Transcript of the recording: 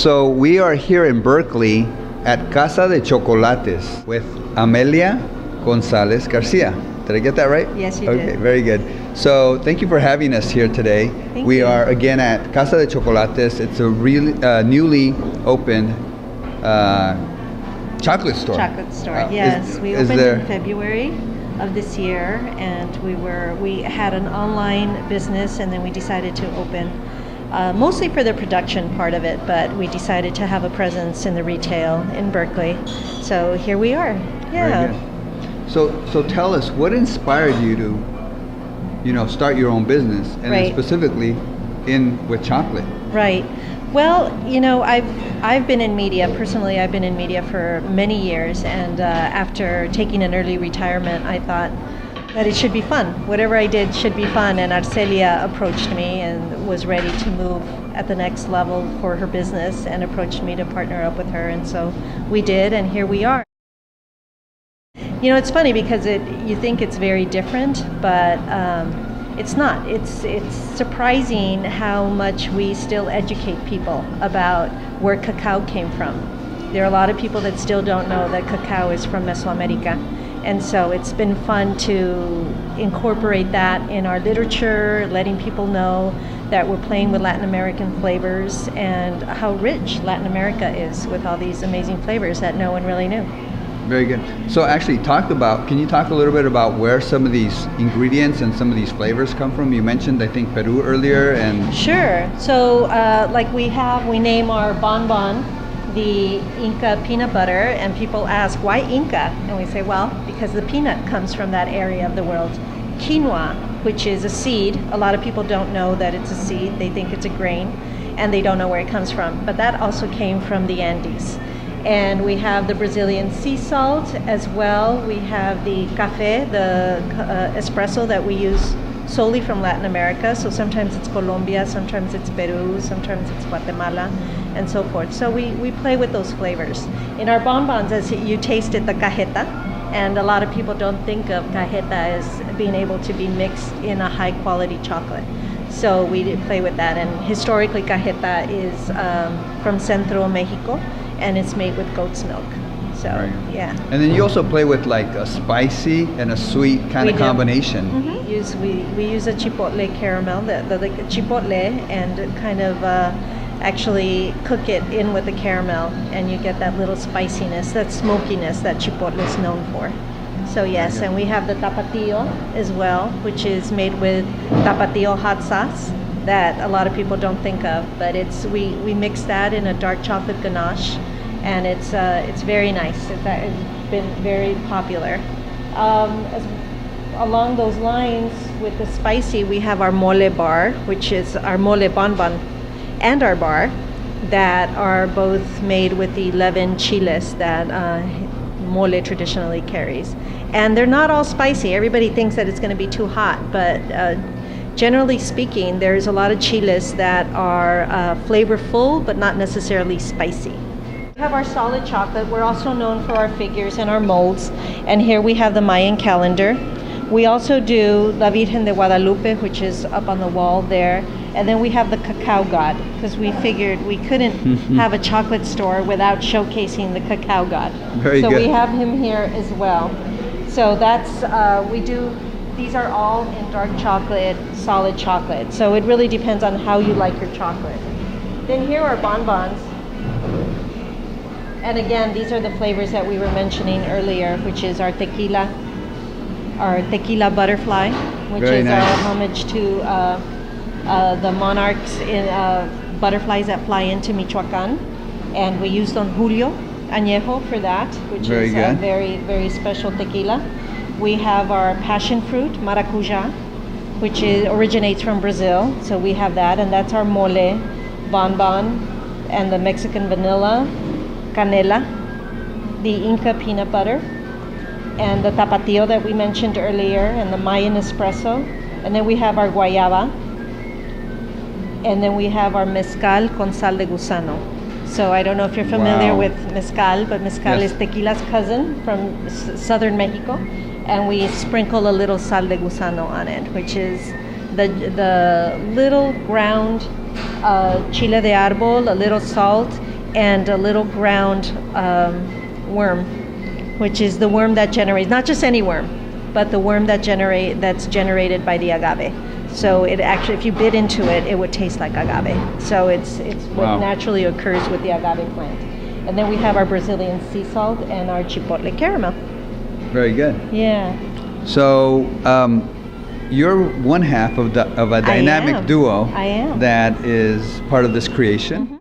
So we are here in Berkeley at Casa de Chocolates with Amelia Gonzalez Garcia. Did I get that right? Yes, you did. Okay, very good. So thank you for having us here today. Thank you. Are again at Casa de Chocolates. It's a really newly opened chocolate store. Chocolate store. Yes, we opened in February of this year, and we had an online business, and then we decided to open mostly for the production part of it, but we decided to have a presence in the retail in Berkeley. So here we are. Yeah. Very good. So tell us, what inspired you to, start your own business, and then specifically with chocolate? Right. Well, I've been in media. Personally, I've been in media for many years, and after taking an early retirement, I thought that it should be fun. Whatever I did should be fun, and Arcelia approached me and was ready to move at the next level for her business and approached me to partner up with her, and so we did, and here we are. It's funny because you think it's very different, but it's not. It's surprising how much we still educate people about where cacao came from. There are a lot of people that still don't know that cacao is from Mesoamerica. And so it's been fun to incorporate that in our literature, letting people know that we're playing with Latin American flavors and how rich Latin America is with all these amazing flavors that no one really knew. Very good. So actually can you talk a little bit about where some of these ingredients and some of these flavors come from? You mentioned, I think, Peru earlier. And Sure. So we name our bonbon the Inca peanut butter, and people ask, why Inca? And we say, well, because the peanut comes from that area of the world. Quinoa, which is a seed. A lot of people don't know that it's a seed. They think it's a grain, and they don't know where it comes from. But that also came from the Andes. And we have the Brazilian sea salt as well. We have the café, the espresso that we use solely from Latin America. So sometimes it's Colombia, sometimes it's Peru, sometimes it's Guatemala, and so forth. So we play with those flavors. In our bonbons, as you tasted the cajeta, and a lot of people don't think of cajeta as being able to be mixed in a high quality chocolate. So we did play with that, and historically cajeta is from Centro Mexico, and it's made with goat's milk. So, yeah. And then you also play with like a spicy and a sweet kind of combination. Mm-hmm. We use a chipotle caramel, the chipotle, and kind of actually cook it in with the caramel, and you get that little spiciness, that smokiness that chipotle is known for. So yes, and we have the tapatio as well, which is made with tapatio hot sauce that a lot of people don't think of, but we mix that in a dark chocolate ganache, and it's very nice. It's been very popular. Along those lines, with the spicy, we have our mole bar, which is our mole bonbon, and our bar, that are both made with the 11 chiles that mole traditionally carries. And they're not all spicy. Everybody thinks that it's going to be too hot, but generally speaking, there's a lot of chiles that are flavorful, but not necessarily spicy. We have our solid chocolate. We're also known for our figures and our molds. And here we have the Mayan calendar. We also do La Virgen de Guadalupe, which is up on the wall there. And then we have the cacao god, because we figured we couldn't have a chocolate store without showcasing the cacao god. Very good. So we have him here as well. So that's, these are all in dark chocolate, solid chocolate. So it really depends on how you like your chocolate. Then here are bonbons. And again, these are the flavors that we were mentioning earlier, which is our tequila butterfly, which Very is nice. our homage to the monarchs in butterflies that fly into Michoacan. And we use Don Julio Añejo for that, which is a very, very special tequila. We have our passion fruit, maracuja, which originates from Brazil. So we have that, and that's our mole bonbon, and the Mexican vanilla, canela, the Inca peanut butter, and the tapatio that we mentioned earlier, and the Mayan espresso. And then we have our guayaba, and then we have our mezcal con sal de gusano. So I don't know if you're familiar with mezcal, but mezcal is tequila's cousin from southern Mexico, and we sprinkle a little sal de gusano on it, which is the little ground chile de árbol, a little salt, and a little ground worm, which is the worm that generates, not just any worm, but the worm that's generated by the agave. So it actually, if you bit into it, it would taste like agave. So it's what naturally occurs with the agave plant. And then we have our Brazilian sea salt and our chipotle caramel. Very good. Yeah. So you're one half of a dynamic duo I am. that is part of this creation.